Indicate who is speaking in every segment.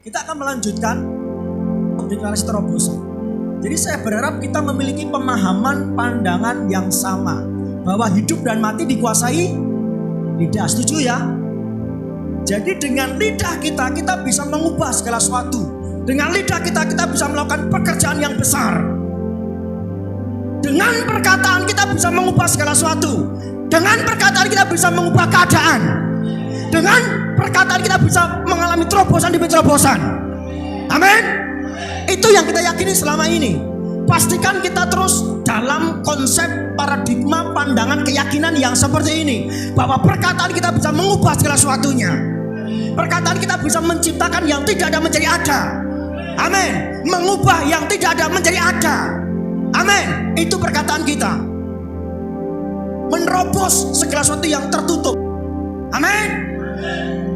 Speaker 1: Kita akan melanjutkan deklarasi terobosan. Jadi saya berharap kita memiliki pemahaman pandangan yang sama, bahwa hidup dan mati dikuasai lidah. Setuju ya? Jadi dengan lidah kita bisa mengubah segala sesuatu. Dengan lidah kita bisa melakukan pekerjaan yang besar. Dengan perkataan kita bisa mengubah segala sesuatu. Dengan perkataan kita bisa mengubah keadaan. Dengan perkataan kita bisa mengalami terobosan demi terobosan. Amin. Itu yang kita yakini selama ini. Pastikan kita terus dalam konsep paradigma pandangan keyakinan yang seperti ini, bahwa perkataan kita bisa mengubah segala sesuatunya. Perkataan kita bisa menciptakan yang tidak ada menjadi ada. Amin. Mengubah yang tidak ada menjadi ada. Amin. Itu perkataan kita. Menerobos segala sesuatu yang tertutup. Amin.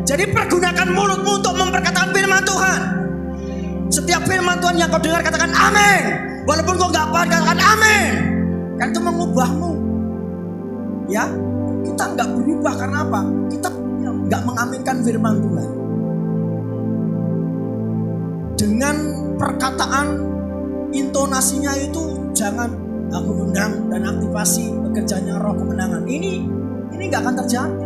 Speaker 1: Jadi pergunakan mulutmu untuk memperkatakan firman Tuhan. Setiap firman Tuhan yang kau dengar katakan amin. Walaupun kau gak paham katakan amin. Karena itu mengubahmu. Ya, kita gak berubah karena apa? Kita gak mengaminkan firman Tuhan. Dengan perkataan intonasinya itu jangan aku undang dan aktivasi bekerjanya roh kemenangan. Ini gak akan terjadi.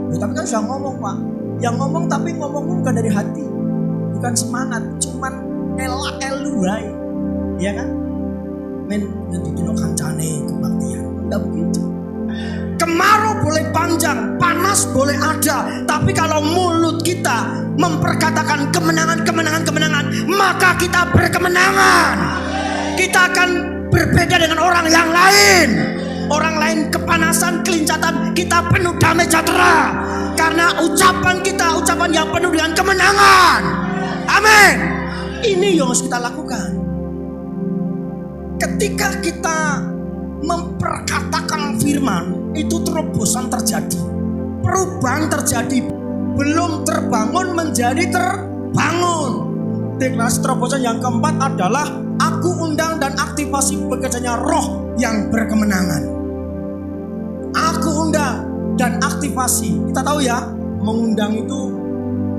Speaker 1: Tapi kan sudah ngomong Pak. Yang ngomong tapi ngomongnya bukan dari hati, bukan semangat, cuman elu ya kan? Men nanti dino kancane kebaktian. Enggak begitu. Kemarau boleh panjang, panas boleh ada, tapi kalau mulut kita memperkatakan kemenangan, maka kita berkemenangan. Kita akan berbeda dengan orang yang lain. Orang lain kepanasan, kelincatan, kita penuh damai sejahtera. Karena ucapan kita, ucapan yang penuh dengan kemenangan. Amin. Ini yang harus kita lakukan. Ketika kita memperkatakan firman, itu terobosan terjadi. Perubahan terjadi. Belum terbangun menjadi terbangun. Deklarasi terobosan yang keempat adalah aku undang dan aktivasi bekerjanya roh yang berkemenangan. Aku undang dan aktivasi. Kita tahu ya, mengundang itu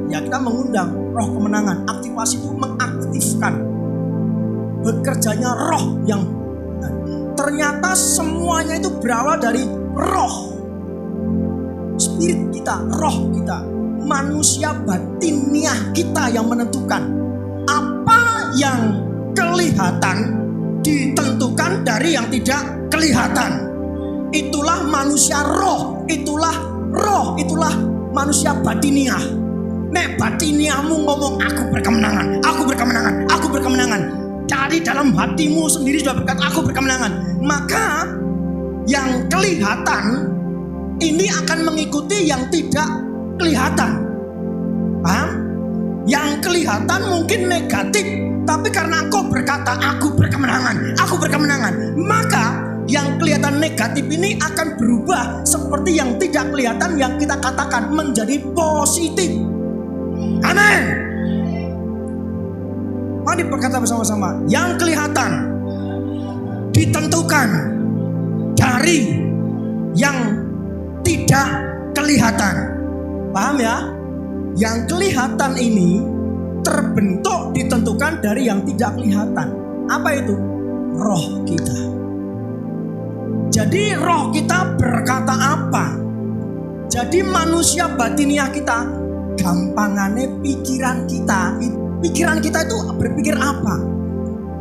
Speaker 1: ya kita mengundang roh kemenangan. Aktivasi itu mengaktifkan bekerjanya roh yang ternyata semuanya itu berawal dari roh. Spirit kita, roh kita, manusia batiniah kita yang menentukan. Apa yang kelihatan ditentukan dari yang tidak kelihatan. Itulah manusia roh, itulah manusia batiniah. Nek batiniahmu ngomong aku berkemenangan. Dari dalam hatimu sendiri sudah berkata aku berkemenangan. Maka yang kelihatan ini akan mengikuti yang tidak kelihatan. Paham? Yang kelihatan mungkin negatif, tapi karena engkau berkata aku berkemenangan, maka yang kelihatan negatif ini akan berubah seperti yang tidak kelihatan yang kita katakan menjadi positif. Amin. Mari berkata bersama-sama. Yang kelihatan ditentukan dari yang tidak kelihatan. Paham ya? Yang kelihatan ini terbentuk ditentukan dari yang tidak kelihatan. Apa itu? Roh kita. Jadi roh kita berkata apa? Jadi manusia batiniah kita, gampangannya pikiran kita itu berpikir apa?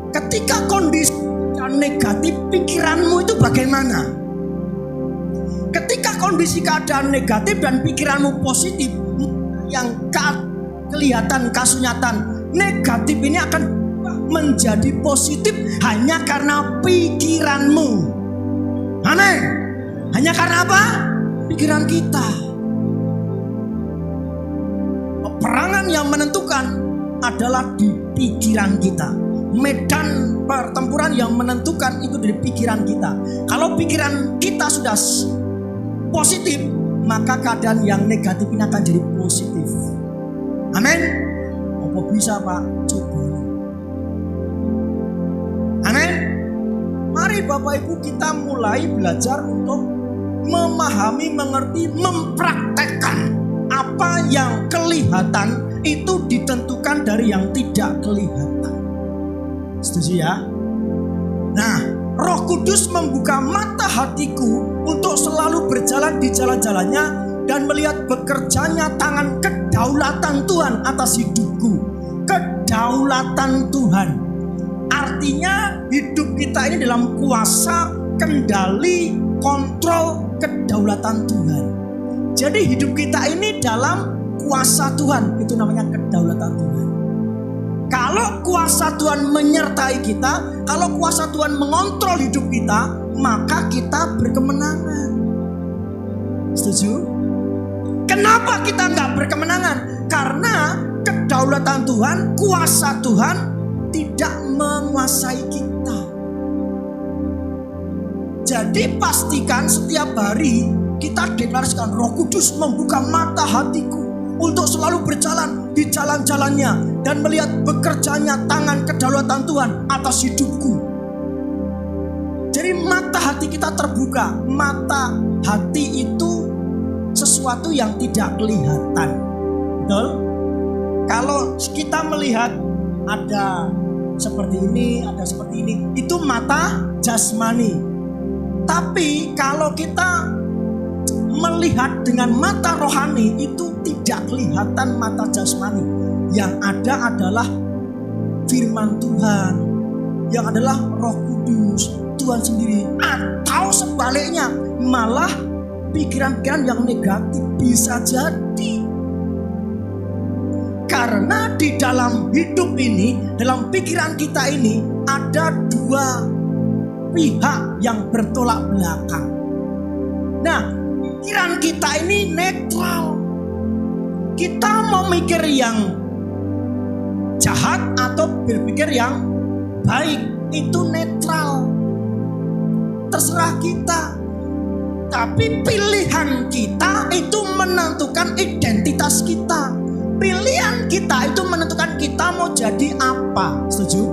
Speaker 1: Ketika kondisi negatif, pikiranmu itu bagaimana? Ketika kondisi keadaan negatif dan pikiranmu positif, yang kelihatan kasunyatan negatif ini akan menjadi positif hanya karena pikiranmu. Amin. Hanya karena apa? Pikiran kita. Peperangan yang menentukan adalah di pikiran kita. Medan pertempuran yang menentukan itu dari pikiran kita. Kalau pikiran kita sudah positif, maka keadaan yang negatif ini akan jadi positif. Amin. Apa bisa Pak? Coba. Amin. Mari Bapak Ibu kita mulai belajar untuk memahami, mengerti, mempraktekkan apa yang kelihatan, itu ditentukan dari yang tidak kelihatan. Setuju ya? Nah, Roh Kudus membuka mata hatiku untuk selalu berjalan di jalan-jalannya dan melihat bekerjanya tangan kedaulatan Tuhan atas hidupku. Kedaulatan Tuhan artinya hidup kita ini dalam kuasa, kendali, kontrol kedaulatan Tuhan. Jadi hidup kita ini dalam kuasa Tuhan, itu namanya kedaulatan Tuhan. Kalau kuasa Tuhan menyertai kita, kalau kuasa Tuhan mengontrol hidup kita, maka kita berkemenangan. Setuju? Kenapa kita nggak berkemenangan? Karena kedaulatan Tuhan, kuasa Tuhan tidak menguasai kita. Jadi pastikan setiap hari kita deklarasikan, Roh Kudus membuka mata hatiku untuk selalu berjalan di jalan-jalannya dan melihat bekerjanya tangan kedaulatan Tuhan atas hidupku. Jadi mata hati kita terbuka. Mata hati itu sesuatu yang tidak kelihatan. Betul? Kalau kita melihat ada seperti ini, ada seperti ini, itu mata jasmani. Tapi kalau kita melihat dengan mata rohani, itu tidak kelihatan mata jasmani. Yang ada adalah firman Tuhan, yang adalah Roh Kudus, Tuhan sendiri. Atau sebaliknya, malah pikiran-pikiran yang negatif bisa jadi. Karena di dalam hidup ini, dalam pikiran kita ini, ada dua pihak yang bertolak belakang. Nah, pikiran kita ini netral. Kita mau mikir yang jahat atau berpikir yang baik, itu netral. Terserah kita. Tapi pilihan kita itu menentukan identitas kita. Pilihan kita itu menentukan kita mau jadi apa. Setuju?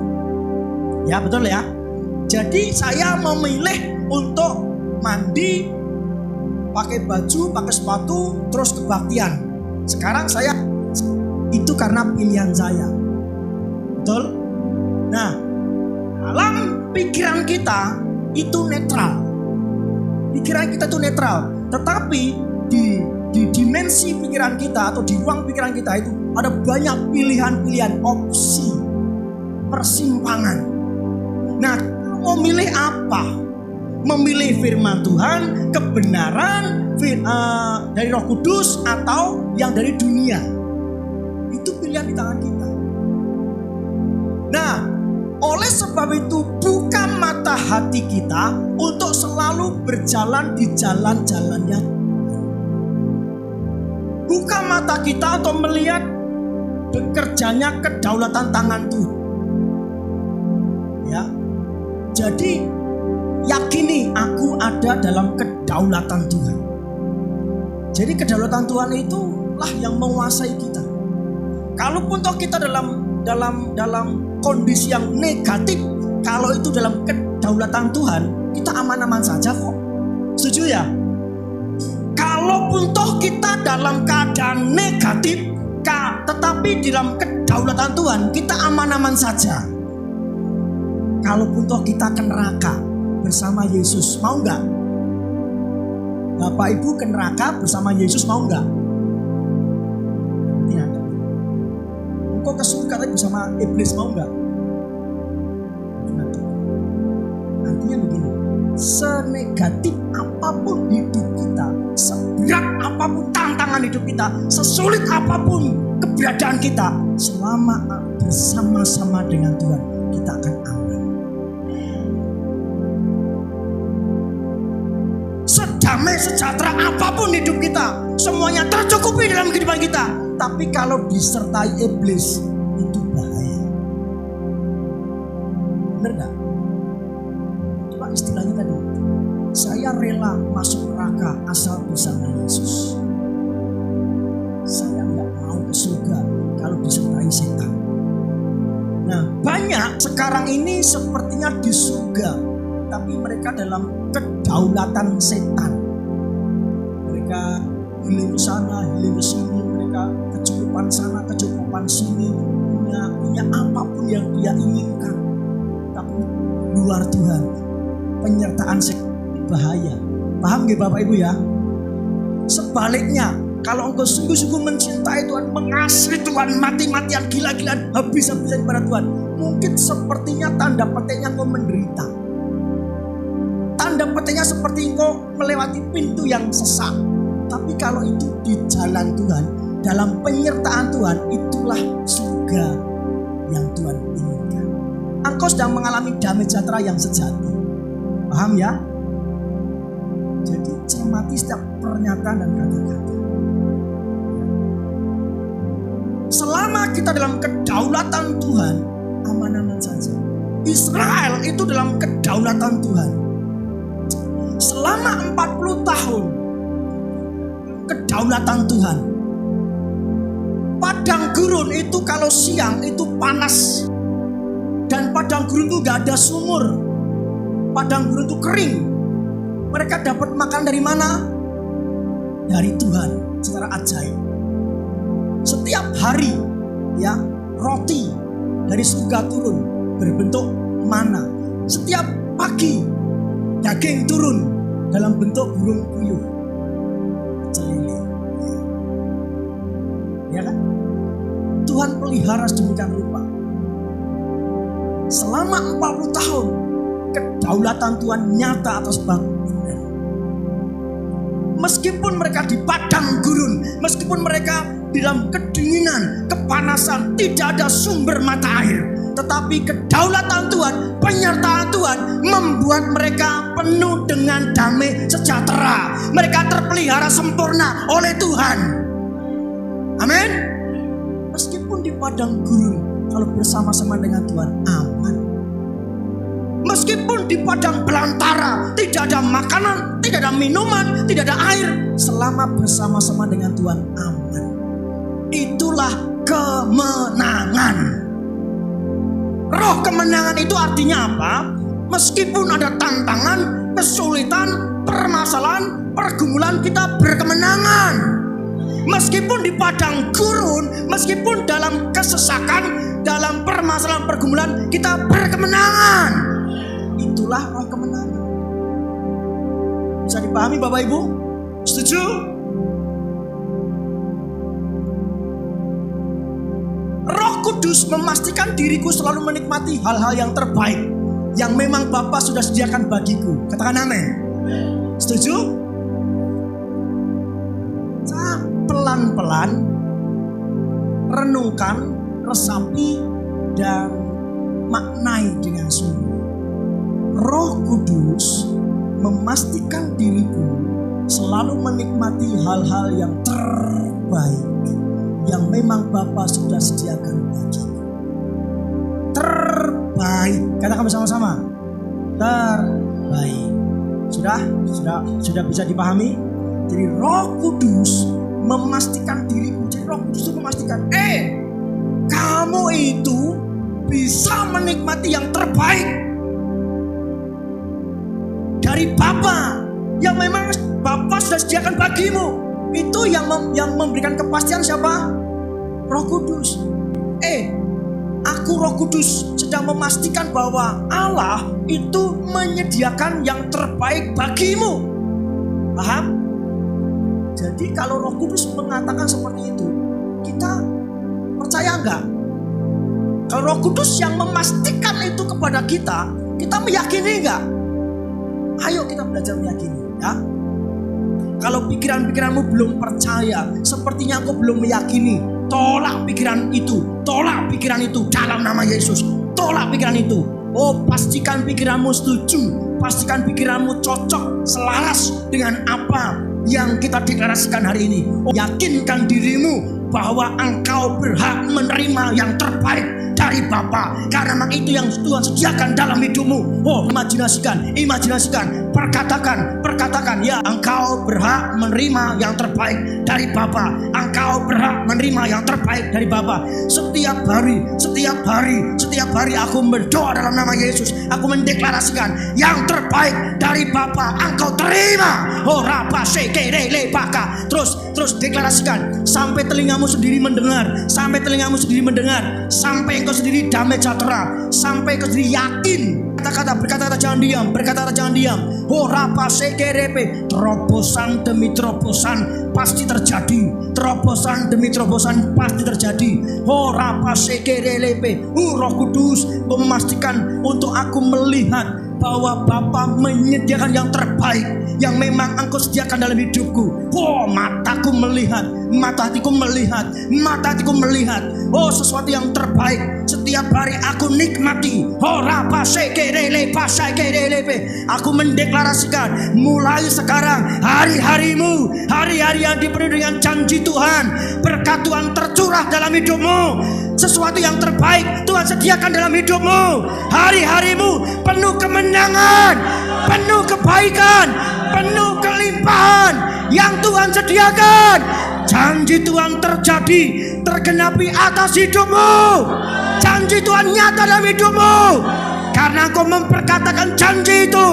Speaker 1: Ya, betul ya. Jadi saya memilih untuk mandi, pakai baju, pakai sepatu, terus kebaktian. Sekarang saya, itu karena pilihan saya. Betul? Nah, dalam pikiran kita itu netral. Pikiran kita itu netral. Tetapi di dimensi pikiran kita atau di ruang pikiran kita itu ada banyak pilihan-pilihan, opsi, persimpangan. Nah, mau milih apa? Memilih firman Tuhan, kebenaran dari Roh Kudus, atau yang dari dunia. Itu pilihan di tangan kita. Nah, oleh sebab itu buka mata hati kita untuk selalu berjalan di jalan-jalannya. Buka mata kita untuk melihat bekerjanya kedaulatan tangan Tuhan. Ya. Jadi yakini aku ada dalam kedaulatan Tuhan. Jadi kedaulatan Tuhan itulah yang menguasai kita. Kalaupun toh kita dalam kondisi yang negatif, kalau itu dalam kedaulatan Tuhan, kita aman-aman saja kok. Setuju ya? Kalaupun toh kita dalam keadaan negatif, tetapi di dalam kedaulatan Tuhan, kita aman-aman saja. Kalaupun toh kita ke neraka bersama Yesus, mau enggak? Bapak Ibu ke neraka bersama Yesus, mau enggak? Tidak. Engkau ke surga tapi bersama iblis, mau enggak? Tidak. Artinya begini, senegatif apapun hidup kita, seberat apapun tantangan hidup kita, sesulit apapun keberadaan kita, selama bersama-sama dengan Tuhan, kita akan aman. Sedamai sejahtera apapun hidup kita, semuanya tercukupi dalam kehidupan kita. Tapi kalau disertai iblis, itu bahaya. Benar gak? Coba istilahnya tadi, saya rela masuk neraka asal bersama Yesus. Saya gak mau ke surga kalau disertai setan. Nah, banyak sekarang ini sepertinya di surga, tapi mereka dalam kedaulatan setan. Mereka healing ke sana, healing ke sini, mereka kecukupan kecukupan sana, kecukupan sini, punya apapun yang dia inginkan. Tapi luar Tuhan, penyertaan bahaya. Paham gak Bapak Ibu ya? Sebaliknya, kalau engkau sungguh-sungguh mencintai Tuhan, mengasihi Tuhan, mati-matian, gila-gilaan, habis-habisan pada Tuhan, mungkin sepertinya tanda petiknya engkau menderita. Tanda petiknya seperti engkau melewati pintu yang sesak. Tapi kalau itu di jalan Tuhan, dalam penyertaan Tuhan, itulah surga yang Tuhan inginkan. Engkau sedang mengalami damai sejahtera yang sejati. Paham ya? Jadi cermati setiap pernyataan dan kata-kata. Selama kita dalam kedaulatan Tuhan, aman-aman saja. Israel itu dalam kedaulatan Tuhan. Selama 40 tahun kedaulatan Tuhan. Padang gurun itu kalau siang itu panas. Dan padang gurun itu gak ada sumur. Padang gurun itu kering. Mereka dapat makan dari mana? Dari Tuhan secara ajaib. Setiap hari ya, roti dari surga turun berbentuk mana. Setiap pagi daging turun dalam bentuk burung puyuh. Celili. Ya kan? Tuhan pelihara sedemikian rupa. Selama 40 tahun kedaulatan Tuhan nyata atas bangsa. Meskipun mereka di padang gurun, meskipun mereka di dalam kedinginan, kepanasan, tidak ada sumber mata air, tetapi kedaulatan Tuhan, penyertaan Tuhan membuat mereka penuh dengan damai sejahtera. Mereka terpelihara sempurna oleh Tuhan. Amin. Meskipun di padang gurun, kalau bersama-sama dengan Tuhan aman. Meskipun di padang belantara tidak ada makanan, tidak ada minuman, tidak ada air, selama bersama-sama dengan Tuhan aman. Itulah kemenangan. Roh kemenangan itu artinya apa? Meskipun ada tantangan, kesulitan, permasalahan, pergumulan, kita berkemenangan. Meskipun di padang gurun, meskipun dalam kesesakan, dalam permasalahan pergumulan, kita berkemenangan. Itulah roh kemenangan. Bisa dipahami Bapak Ibu? Setuju? Roh Kudus memastikan diriku selalu menikmati hal-hal yang terbaik yang memang Bapa sudah sediakan bagiku. Katakan amin. Setuju? Pelan-pelan renungkan, resapi, dan maknai dengan sungguh. Roh Kudus memastikan diriku selalu menikmati hal-hal yang terbaik yang memang Bapa sudah sediakan bagiku. Terbaik. Katakan bersama-sama. Terbaik. Sudah bisa dipahami? Jadi Roh Kudus memastikan diriku. Jadi Roh Kudus itu memastikan, kamu itu bisa menikmati yang terbaik dari Bapa yang memang Bapa sudah sediakan bagimu. Itu yang memberikan kepastian siapa? Roh Kudus. Aku Roh Kudus sedang memastikan bahwa Allah itu menyediakan yang terbaik bagimu. Paham? Jadi kalau Roh Kudus mengatakan seperti itu, kita percaya enggak? Kalau Roh Kudus yang memastikan itu kepada kita meyakini enggak? Ayo kita belajar meyakini ya. Kalau pikiran-pikiranmu belum percaya, sepertinya aku belum meyakini, tolak pikiran itu dalam nama Yesus. Tolak pikiran itu. Pastikan pikiranmu setuju, pastikan pikiranmu cocok, selaras dengan apa yang kita deklarasikan hari ini. Yakinkan dirimu bahwa engkau berhak menerima yang terbaik dari Bapa, karena memang itu yang Tuhan sediakan dalam hidupmu. Imajinasikan, perkatakan, ya engkau berhak menerima yang terbaik dari Bapa. Engkau berhak menerima yang terbaik dari Bapa. Setiap hari aku berdoa dalam nama Yesus. Aku mendeklarasikan yang terbaik dari Bapa engkau terima. Terus deklarasikan sampai telingamu matamu sendiri mendengar, sampai telingamu sendiri mendengar, sampai engkau sendiri damai sejahtera, sampai engkau sendiri yakin. Berkata-kata jangan diam, berkata-kata jangan diam. Rapa sekerepe, terobosan demi terobosan pasti terjadi, terobosan demi terobosan pasti terjadi. Rapa sekerepe, Roh Kudus memastikan untuk aku melihat bahwa Bapa menyediakan yang terbaik yang memang engkau sediakan dalam hidupku. Mataku melihat, mata hatiku melihat, mata hatiku melihat. Sesuatu yang terbaik setiap hari aku nikmati. Aku mendeklarasikan mulai sekarang hari-harimu, hari-hari yang dipenuhi dengan janji Tuhan, berkat Tuhan tercurah dalam hidupmu. Sesuatu yang terbaik Tuhan sediakan dalam hidupmu. Hari-harimu penuh kemenangan, penuh kebaikan, penuh kelimpahan yang Tuhan sediakan. Janji Tuhan terjadi, tergenapi atas hidupmu. Janji Tuhan nyata dalam hidupmu. Karena engkau memperkatakan janji itu,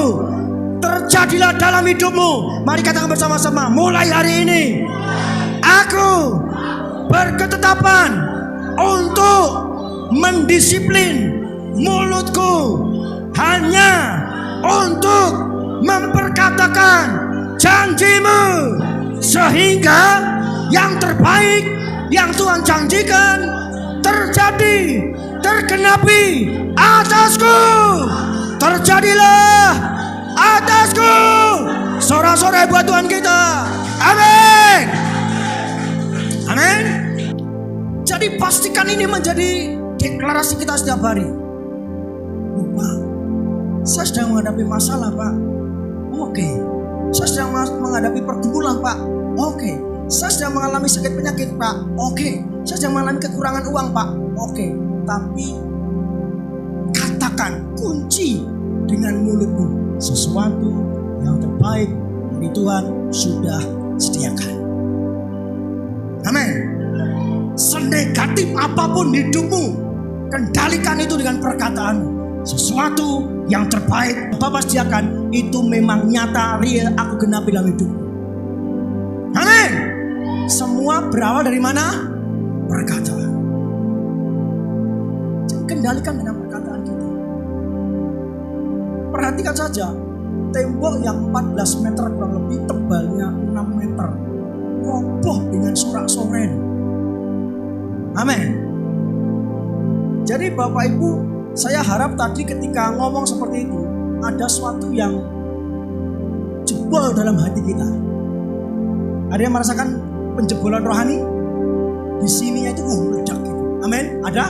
Speaker 1: terjadilah dalam hidupmu. Mari katakan bersama-sama, mulai hari ini aku berketetapan untuk mendisiplin mulutku hanya untuk memperkatakan janjimu, sehingga yang terbaik yang Tuhan janjikan terjadi, tergenapi atasku. Terjadilah atasku. Sorak-sorai buat Tuhan kita. Amin. Amin. Jadi pastikan ini menjadi deklarasi kita setiap hari. Pak, saya sedang menghadapi masalah, Pak. Oke. Saya sedang menghadapi pergumulan, Pak. Oke. Saya sedang mengalami sakit penyakit, Pak. Oke. Saya sedang mengalami kekurangan uang, Pak. Oke. Tapi katakan, kunci dengan mulutmu, sesuatu yang terbaik dari Tuhan sudah sediakan. Amin. Senegatif apapun hidupmu, kendalikan itu dengan perkataanmu. Sesuatu yang terbaik Bapa sediakan itu memang nyata, real, aku genapi dalam hidupku. Amin. Semua berawal dari mana? Perkataan. Kendalikan dengan perkataan kita. Perhatikan saja, tembok yang 14 meter kurang lebih, tebalnya 6 meter, roboh dengan sorak-sorai. Amin. Jadi Bapak Ibu, saya harap tadi ketika ngomong seperti itu, ada sesuatu yang jebol dalam hati kita. Ada yang merasakan penjebolan rohani? Di sininya itu meledak gitu. Amin. Ada?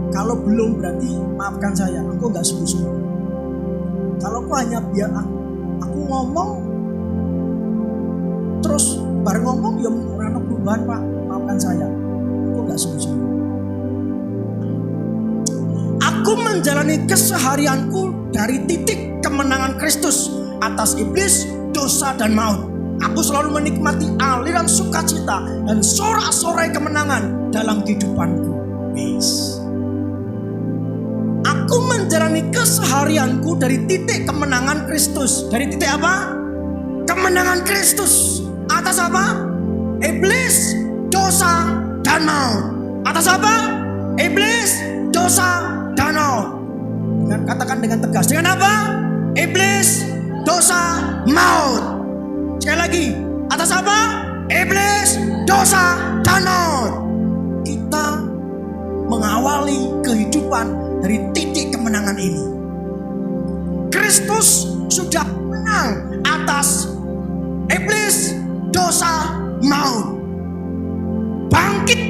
Speaker 1: Kalau belum berarti maafkan saya, aku gak sungguh-sungguh. Kalau aku hanya biar aku ngomong terus bareng ngomong ya orang perubahan, Pak, maafkan saya, aku gak sungguh-sungguh. Aku menjalani keseharianku dari titik kemenangan Kristus atas iblis, dosa dan maut. Aku selalu menikmati aliran sukacita dan sorak-sorai kemenangan dalam kehidupanku. Yes. Aku menjalani keseharianku dari titik kemenangan Kristus. Dari titik apa? Kemenangan Kristus. Atas apa? Iblis, dosa, dan maut. Atas apa? Iblis, dosa, dan maut. Dengan katakan dengan tegas. Dengan apa? Iblis, dosa, maut. Sekali lagi. Atas apa? Iblis, dosa, dan maut. Kita mengawali kehidupan dari titik kemenangan ini. Kristus sudah menang atas iblis, dosa, maut. Bangkit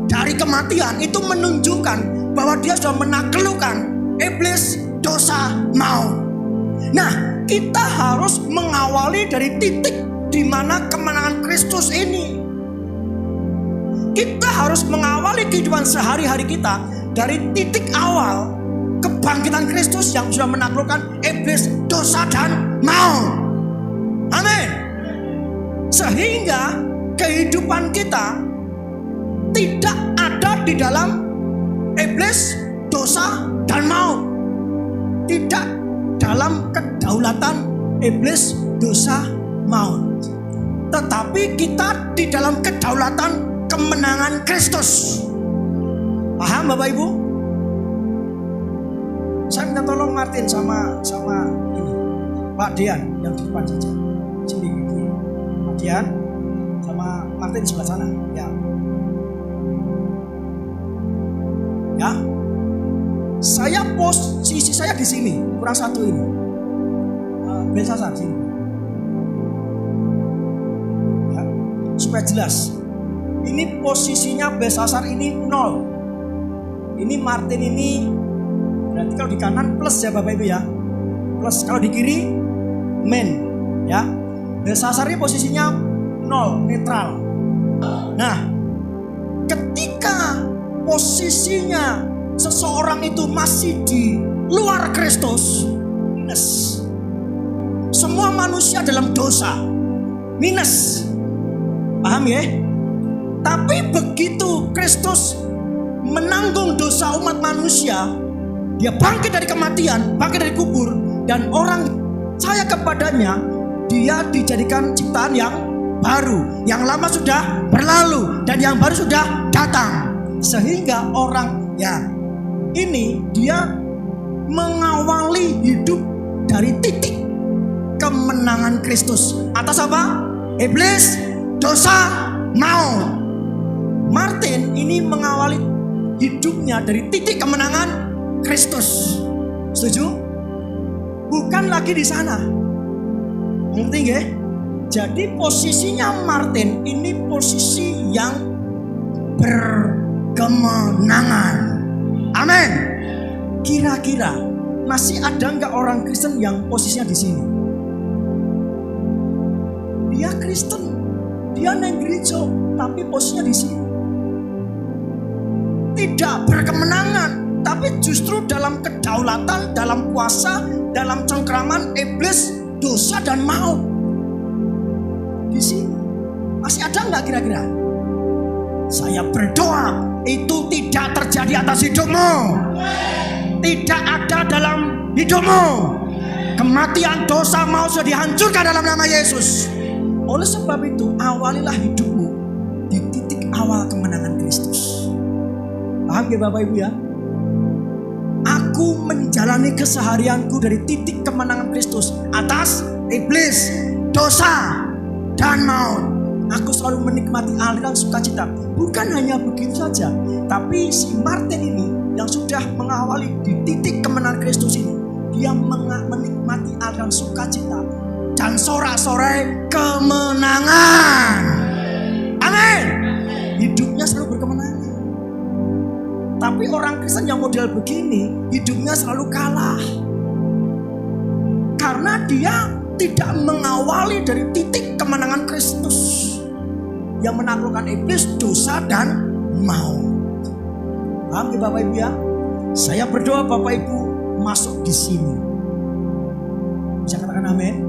Speaker 1: dari kematian itu menunjukkan bahwa dia sudah menaklukkan iblis, dosa, maut. Nah, kita harus mengawali dari titik di mana kemenangan Kristus ini. Kita harus mengawali kehidupan sehari-hari kita dari titik awal kebangkitan Kristus yang sudah menaklukkan iblis, dosa, dan maut. Amin. Sehingga kehidupan kita tidak ada di dalam iblis, dosa, dan maut. Tidak dalam kedaulatan iblis, dosa, maut. tetapi kita di dalam kedaulatan kemenangan Kristus. Paham Bapak Ibu? Saya minta tolong Martin sama ini Pak Dian yang di depan saja. Sini Pak Dian sama Martin sebelah sana. Ya. Ya. Posisi saya di sini, kurang satu ini. Belsasar sini. Ya. Supaya jelas. Ini posisinya Belsasar ini 0. Ini Martin ini berarti kalau di kanan plus ya Bapak Ibu ya. Plus kalau di kiri min ya. Belsasar ini posisinya 0, netral. Nah, ketika posisinya seseorang itu masih di luar Kristus, minus. Semua manusia dalam dosa, minus. Paham ya? Tapi begitu Kristus menanggung dosa umat manusia, dia bangkit dari kematian, bangkit dari kubur, dan orang percaya kepadanya, dia dijadikan ciptaan yang baru. Yang lama sudah berlalu dan yang baru sudah datang. Sehingga orang ya ini dia mengawali hidup dari titik kemenangan Kristus atas apa? Iblis, dosa, maut. Martin ini mengawali hidupnya dari titik kemenangan Kristus. Setuju? Bukan lagi di sana. Ngerti nggih? Jadi posisinya Martin ini posisi yang berkemenangan. Amin. Kira-kira masih ada nggak orang Kristen yang posisinya di sini? Dia Kristen, dia neng gereja, tapi posisinya di sini. Tidak berkemenangan, tapi justru dalam kedaulatan, dalam kuasa, dalam cengkraman iblis, dosa dan maut. Di sini masih ada nggak kira-kira? Saya berdoa itu tidak terjadi atas hidupmu, tidak ada dalam hidupmu. Kematian, dosa, maut sudah dihancurkan dalam nama Yesus. Oleh sebab itu awalilah hidupmu di titik awal kemenangan Kristus. Paham ya Bapak Ibu ya? Aku menjalani keseharianku dari titik kemenangan Kristus atas iblis, dosa, dan maut. Aku selalu menikmati aliran sukacita. Bukan hanya begitu saja, tapi si Martin ini yang sudah mengawali di titik kemenangan Kristus ini, dia menikmati aliran sukacita dan sorak-sorai kemenangan. Amin. Hidupnya selalu berkemenangan. Tapi orang Kristen yang model begini, hidupnya selalu kalah. Karena dia tidak mengawali dari titik kemenangan Kristus yang menaklukkan iblis, dosa, dan maut. Paham ya Bapak Ibu ya? Saya berdoa Bapak Ibu masuk di sini. Bisa katakan amin?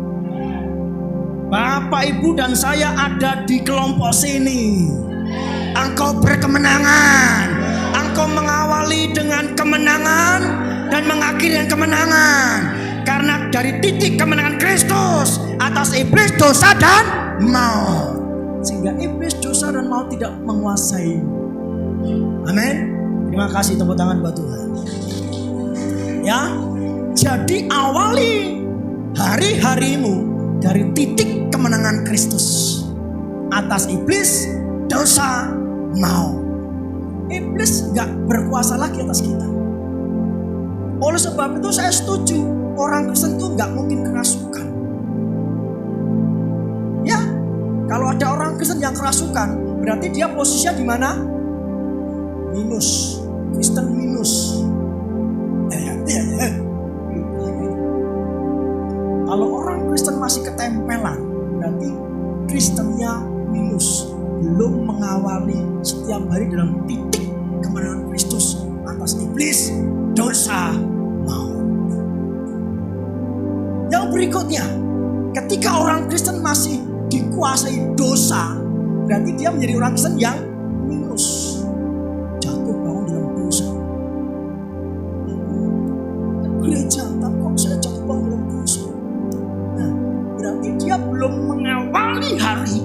Speaker 1: Bapak Ibu dan saya ada di kelompok sini. Engkau berkemenangan. Engkau mengawali dengan kemenangan dan mengakhiri dengan kemenangan. Karena dari titik kemenangan Kristus atas iblis, dosa, dan maut. Sehingga iblis, dosa, dan maut tidak menguasai. Amin. Terima kasih, tepuk tangan buat Tuhan. Ya, jadi awali hari-harimu dari titik kemenangan Kristus atas iblis, dosa, maut. Iblis gak berkuasa lagi atas kita. Oleh sebab itu saya setuju, orang Kristen itu gak mungkin kerasukan. Ya, kalau ada orang Kristen yang kerasukan, berarti dia posisinya di mana? Minus, Kristen minus. Kalau orang Kristen masih ketempelan, berarti Kristennya minus. Belum mengawali setiap hari dalam titik kemenangan Kristus atas iblis, dosa, maut. Yang berikutnya, ketika orang Kristen masih dikuasai dosa, berarti dia menjadi orang Kristen yang minus, jatuh bangun dalam dosa. Gereja, tapi kok saya jatuh bangun dalam dosa? Nah, berarti dia belum mengawali hari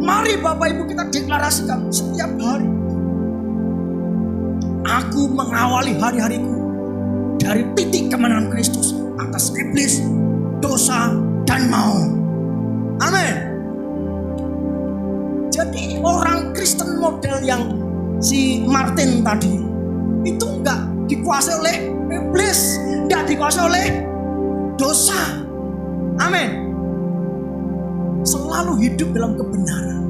Speaker 1: Mari Bapak Ibu kita deklarasikan setiap hari. Aku mengawali hari-hariku dari titik kemenangan Kristus atas iblis, dosa, dan maut. Amin. Jadi orang Kristen model yang si Martin tadi itu enggak dikuasai oleh iblis, enggak dikuasai oleh dosa. Amin. Selalu hidup dalam kebenaran.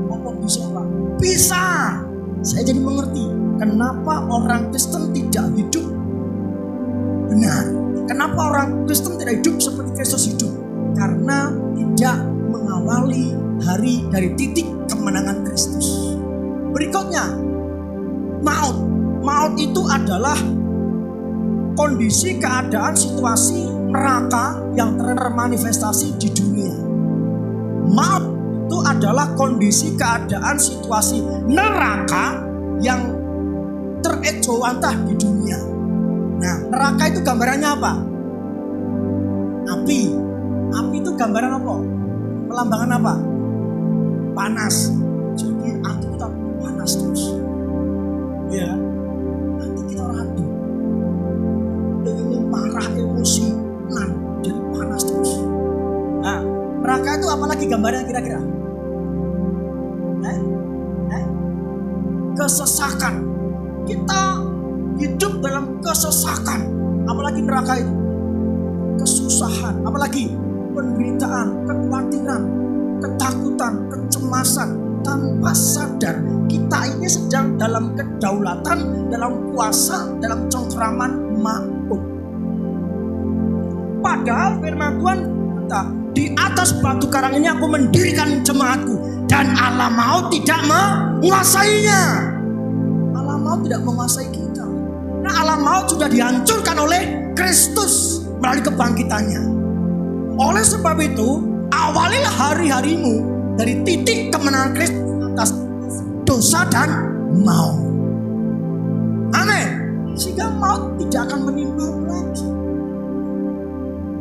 Speaker 1: Apa bisa Pak? Bisa. Saya jadi mengerti kenapa orang Kristen tidak hidup benar. Kenapa orang Kristen tidak hidup seperti Kristus hidup? Karena tidak mengawali hari dari titik kemenangan Kristus. Berikutnya, maut. Maut itu adalah kondisi, keadaan, situasi neraka yang termanifestasi di dunia. Maut itu adalah kondisi, keadaan, situasi neraka yang terejawantah di dunia. Nah, neraka itu gambarannya apa? Api. Api itu gambaran apa? Pelambangan apa? Panas. Jadi hati kita panas terus. Ya, hati kita radu. Ini marah, emosi, jadi panas terus. Nah, neraka itu apalagi gambarannya kira-kira? Kesesakan. Kita hidup dalam kesesakan. Apalagi neraka itu? Kesusahan. Apalagi penderitaan, kekhawatiran, ketakutan, kecemasan. Tanpa sadar kita ini sedang dalam kedaulatan, dalam kuasa, dalam cengkraman maut. Padahal firman Tuhan kata, di atas batu karang ini aku mendirikan jemaatku dan alam maut tidak menguasainya. Alam maut tidak menguasai kita. Nah, alam maut sudah dihancurkan oleh Kristus melalui kebangkitannya. Oleh sebab itu, awalilah hari-harimu dari titik kemenangan Kristus atas dosa dan maut. Amin. Sehingga maut tidak akan menimpa lagi.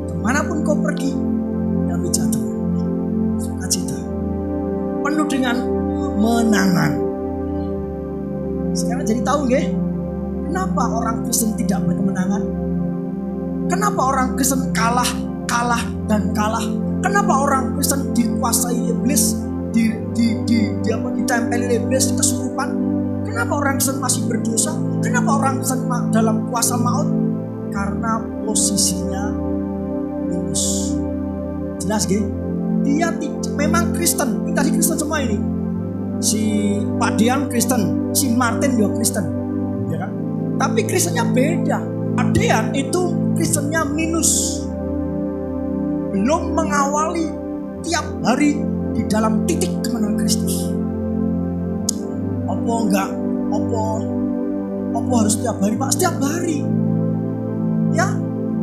Speaker 1: Kemanapun kau pergi, damai jatuh, sukacita, penuh dengan kemenangan. Sekarang jadi tahu nggih, kenapa orang Kristen tidak berkemenangan? Kenapa orang Kristen kalah dan kalah? Kenapa orang Kristen dikuasai iblis, ditempeli iblis, kesurupan? Kenapa orang Kristen masih berdosa? Kenapa orang Kristen dalam kuasa maut? Karena posisinya minus. Jelas gak? Dia memang Kristen. Kita di Kristen semua ini. Si Pak Dian Kristen, si Martin juga Kristen, ya kan? Tapi Kristennya beda. Pak Dian itu Kristennya minus, belum mengawali tiap hari di dalam titik kemenangan Kristus. Apa harus setiap hari Pak? Setiap hari. Ya,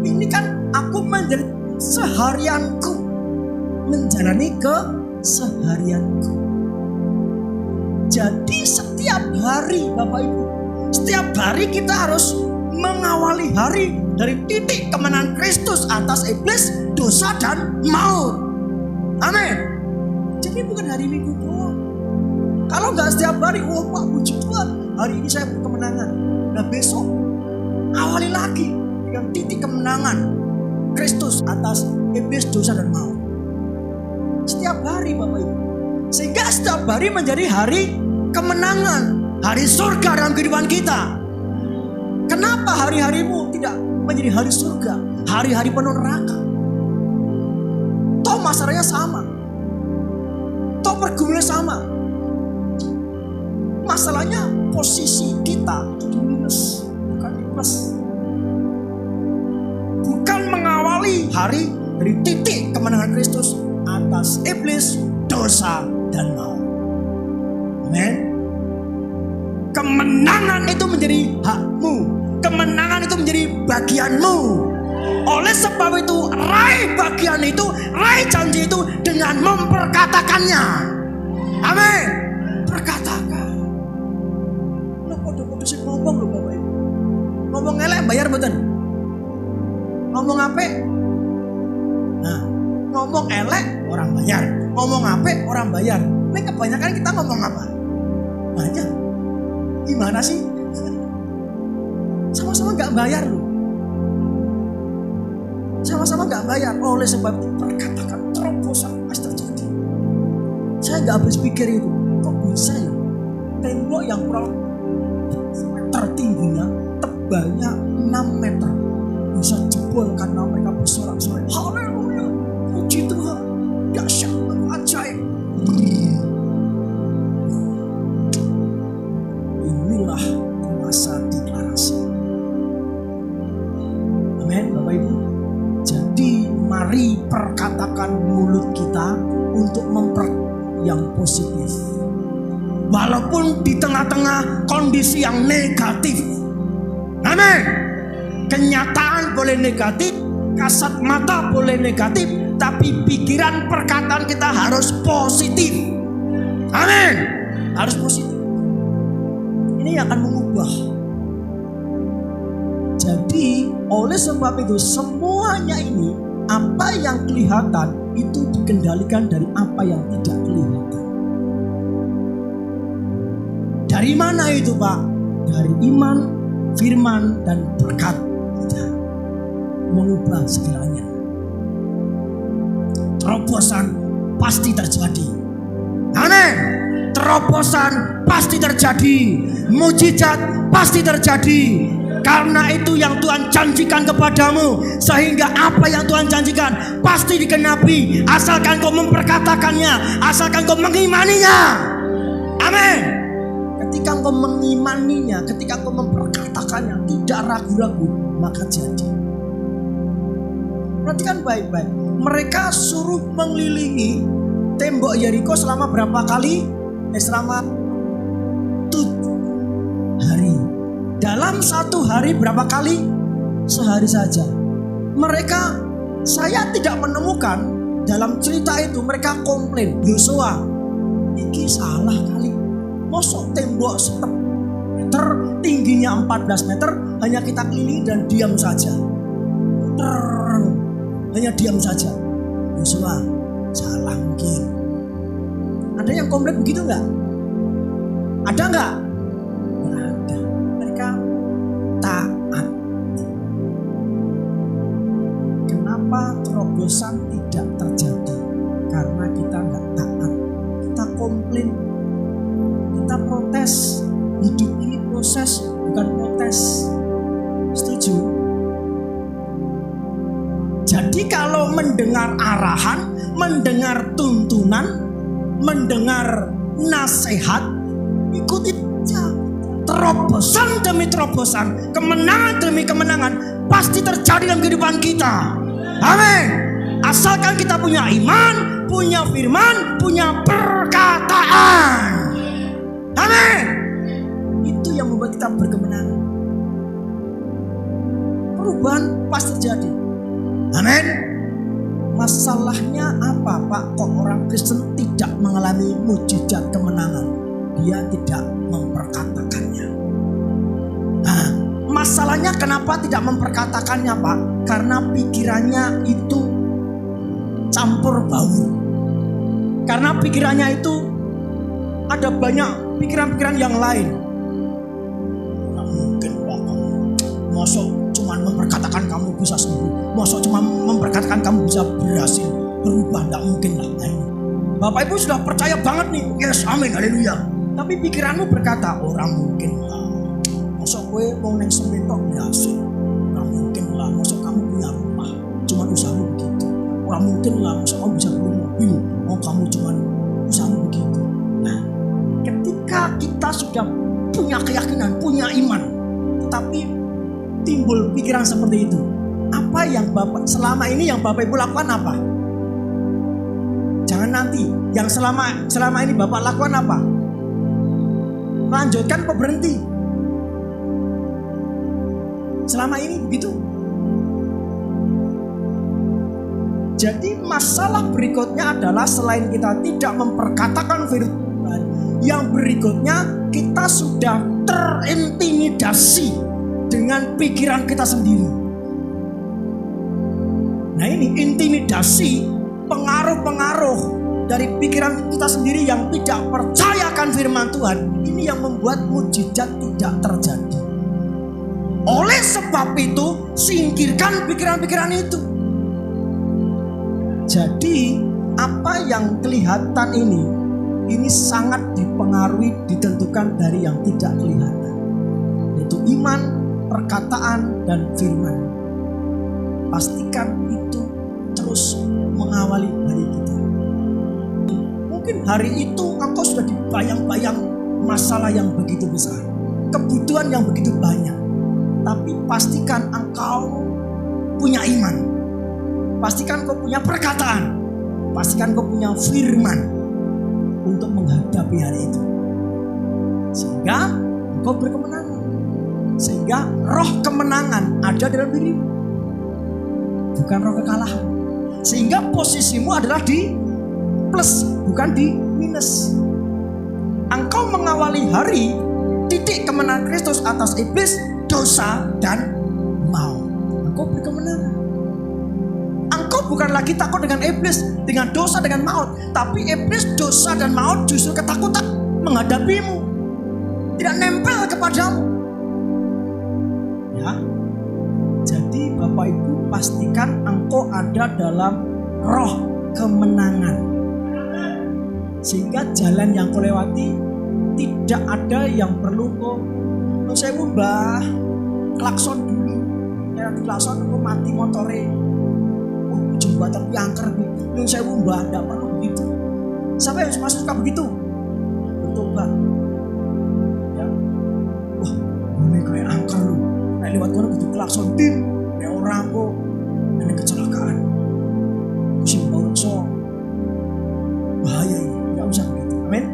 Speaker 1: ini kan aku menjadi seharianku, menjalani keseharianku. Jadi setiap hari Bapak Ibu, setiap hari kita harus mengawali hari dari titik kemenangan Kristus atas iblis, dosa, dan maut. Amin. Jadi bukan hari Minggu doang. Kalau nggak setiap hari, Pak puji Tuhan, hari ini saya berkemenangan. Nah besok awali lagi dengan titik kemenangan Kristus atas iblis, dosa, dan maut. Setiap hari Bapak Ibu. Sehingga setiap hari menjadi hari kemenangan, hari surga dalam kehidupan kita. Kenapa hari-harimu tidak menjadi hari surga, hari-hari penuh neraka? Toh masalahnya sama, toh pergumulannya sama. Masalahnya posisi kita di minus, bukan di plus. Bukan mengawali hari dari titik kemenangan Kristus atas iblis, dosa, dan maut. Amin. Kemenangan itu menjadi hakmu. Kemenangan itu menjadi bagianmu. Oleh sebab itu, raih bagian itu, raih janji itu dengan memperkatakannya. Amin. Perkatakan. Lo kode-kode sih ngomong loh Bapak Ibu. Ngomong elek bayar betul. Ngomong apa? Nah, ngomong Ngomong elek orang bayar, ngomong apik orang bayar. Ini kebanyakan kita ngomong apa? Banyak. Gimana sih? Sama-sama gak bayar loh. Sama-sama gak bayar. Oleh sebab itu perkatakan terobosan pasti terjadi. Saya gak habis pikir itu. Kok bisa ya? Tembok yang kurang meter tingginya, tebalnya 6 meter. Bisa jebol karena mereka bersorak-sorai. Haleluya. Puji Tuhan. Dahsyat, ajaib. Inilah masa deklarasi. Amin, Bapak Ibu. Jadi mari perkatakan mulut kita untuk yang positif. Walaupun di tengah-tengah kondisi yang negatif. Amin. Kenyataan boleh negatif, kasat mata boleh negatif, tapi pikiran perkataan kita harus positif. Amin. Harus positif. Ini yang akan mengubah. Jadi oleh sebab itu semuanya ini, apa yang kelihatan itu dikendalikan dari apa yang tidak kelihatan. Dari mana itu, Pak? Dari iman, firman, dan berkat kita mengubah segalanya. Terobosan pasti terjadi. Amin. Terobosan pasti terjadi. Mujizat pasti terjadi. Karena itu yang Tuhan janjikan kepadamu. Sehingga apa yang Tuhan janjikan pasti dikenapi. Asalkan kau memperkatakannya, asalkan kau mengimaninya. Amin. Ketika kau mengimaninya, ketika kau memperkatakannya, tidak ragu-ragu, maka jadi. Perhatikan baik-baik. Mereka suruh mengelilingi tembok Yeriko selama berapa kali? Selama 7 hari. Dalam 1 hari berapa kali? Sehari saja. Mereka, saya tidak menemukan dalam cerita itu mereka komplain. Yosua, ini salah kali. Mosok tembok 1 meter, tingginya 14 meter, hanya kita kelilingi dan diam saja. Hanya diam saja. Yosua, salah mungkin. Ada yang komplain begitu enggak? Ada enggak? Enggak ada. Mereka taat. Kenapa terobosan tidak terjadi? Karena kita enggak taat. Kita komplain. Kita protes. Hidup ini proses, bukan protes. Setuju? Jadi kalau mendengar arahan, mendengar tuntunan, mendengar nasihat, ikuti saja. Terobosan demi terobosan, kemenangan demi kemenangan pasti terjadi dalam kehidupan kita. Amin. Asalkan kita punya iman, punya firman, punya perkataan. Amin. Itu yang membuat kita berkemenangan. Perubahan pasti terjadi. Amin. Masalahnya apa, Pak? Kok orang Kristen tidak mengalami mujizat kemenangan? Dia tidak memperkatakannya. Nah, masalahnya kenapa tidak memperkatakannya, Pak? Karena pikirannya itu campur baur. Karena pikirannya itu ada banyak pikiran-pikiran yang lain. Nah, mungkin Pak, masuk cuma memperkatakan kamu bisa sembuh, masuk cuma memperkatakan kamu bisa berhasil berubah, tidak mungkin lah. Bapak Ibu sudah percaya banget nih, yes, amin, haleluya. Tapi pikiranmu berkata, orang mungkin lah, masuk gue mau neng sementok berhasil, orang mungkin lah, masuk kamu punya rumah, cuma usahamu begitu, orang mungkin lah, masuk kamu bisa beli mobil, mau kamu cuma usahamu begitu. Nah, ketika kita sudah punya keyakinan, punya iman, tetapi timbul pikiran seperti itu, apa yang Bapak selama ini yang Bapak Ibu lakukan apa? Jangan nanti, yang selama ini Bapak lakukan apa? Lanjutkan atau berhenti? Selama ini begitu. Jadi masalah berikutnya adalah selain kita tidak memperkatakan firman, yang berikutnya kita sudah terintimidasi dengan pikiran kita sendiri. Nah ini intimidasi, pengaruh terpengaruh dari pikiran kita sendiri yang tidak percayakan firman Tuhan, ini yang membuat mujizat tidak terjadi. Oleh sebab itu, singkirkan pikiran-pikiran itu. Jadi, apa yang kelihatan ini sangat dipengaruhi, ditentukan dari yang tidak kelihatan, yaitu iman, perkataan, dan firman. Pastikan itu terus mengawali hari kita. Mungkin hari itu engkau sudah dibayang-bayang masalah yang begitu besar, kebutuhan yang begitu banyak. Tapi pastikan engkau punya iman, pastikan kau punya perkataan, pastikan kau punya firman untuk menghadapi hari itu. Sehingga engkau berkemenangan. Sehingga roh kemenangan ada dalam dirimu, bukan roh kekalahan. Sehingga posisimu adalah di plus, bukan di minus. Engkau mengawali hari, titik kemenangan Kristus atas iblis, dosa, dan maut. Engkau berkemenangan. Engkau bukan lagi takut dengan iblis, dengan dosa, dengan maut. Tapi iblis, dosa, dan maut justru ketakutan menghadapimu, tidak nempel kepadamu. Ya, jadi Bapak Ibu, pastikan engkau ada dalam roh kemenangan, sehingga jalan yang kau lewati tidak ada yang perlu kau saya mbah klakson dulu. Ya nanti klakson kau mati motore. Oh jembatan piangker nih saya mbah, tidak perlu begitu. Siapa yang masuk suka begitu? Bertobat. Ya, wah ini kayak angker lu. Nah lewat kono kudu klakson tim. Kayak orang kok ada kecelakaan. Simbol so bahaya ini, nggak usah begitu. Amin.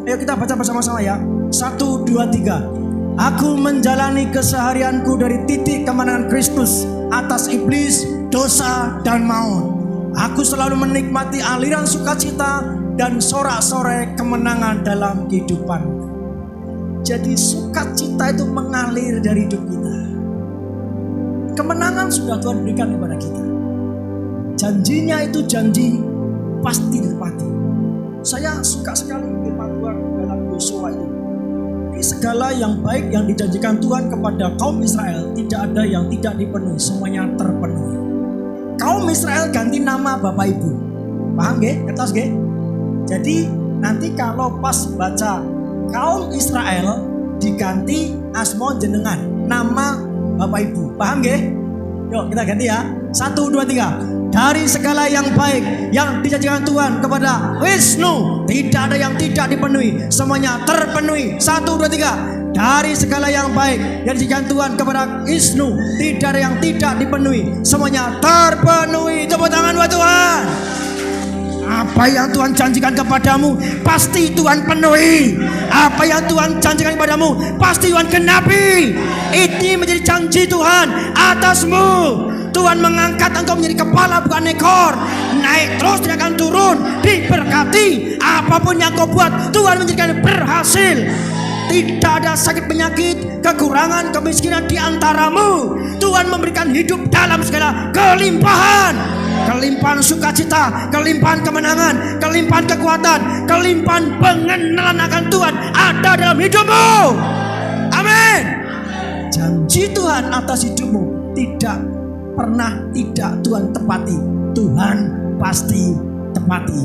Speaker 1: Ayo kita baca bersama-sama ya. 1, 2, 3. Aku menjalani keseharianku dari titik kemenangan Kristus atas iblis, dosa, dan maut. Aku selalu menikmati aliran sukacita dan sorak-sorai kemenangan dalam kehidupanku. Jadi sukacita itu mengalir dari hidup kita. Kemenangan sudah Tuhan berikan kepada kita. Janjinya itu janji pasti ditepati. Saya suka sekali firman Tuhan dalam Yosua itu. Segala yang baik yang dijanjikan Tuhan kepada kaum Israel, tidak ada yang tidak dipenuhi, semuanya terpenuhi. Kaum Israel ganti nama Bapak Ibu, paham gak? Kertas gak? Jadi nanti kalau pas baca kaum Israel diganti asmo jenengan, nama Bapak Ibu, paham gak? Yuk kita ganti ya. 1, 2, 3. Dari segala yang baik yang dijanjikan Tuhan kepada Wisnu, tidak ada yang tidak dipenuhi, semuanya terpenuhi. 1, 2, 3. Dari segala yang baik yang dijanjikan Tuhan kepada Wisnu, tidak ada yang tidak dipenuhi, semuanya terpenuhi. Tepuk tangan buat Tuhan. Apa yang Tuhan janjikan kepadamu pasti Tuhan penuhi. Apa yang Tuhan janjikan kepadamu pasti Tuhan genapi. Ini menjadi janji Tuhan atasmu. Tuhan mengangkat engkau menjadi kepala bukan ekor. Naik terus, tidak akan turun. Diberkati. Apapun yang kau buat Tuhan menjadikan berhasil. Tidak ada sakit penyakit, kekurangan, kemiskinan di antaramu. Tuhan memberikan hidup dalam segala kelimpahan. Kelimpahan sukacita, kelimpahan kemenangan, kelimpahan kekuatan, kelimpahan pengenalan akan Tuhan ada dalam hidupmu. Amin. Janji Tuhan atas hidupmu tidak pernah tidak Tuhan tepati. Tuhan pasti tepati.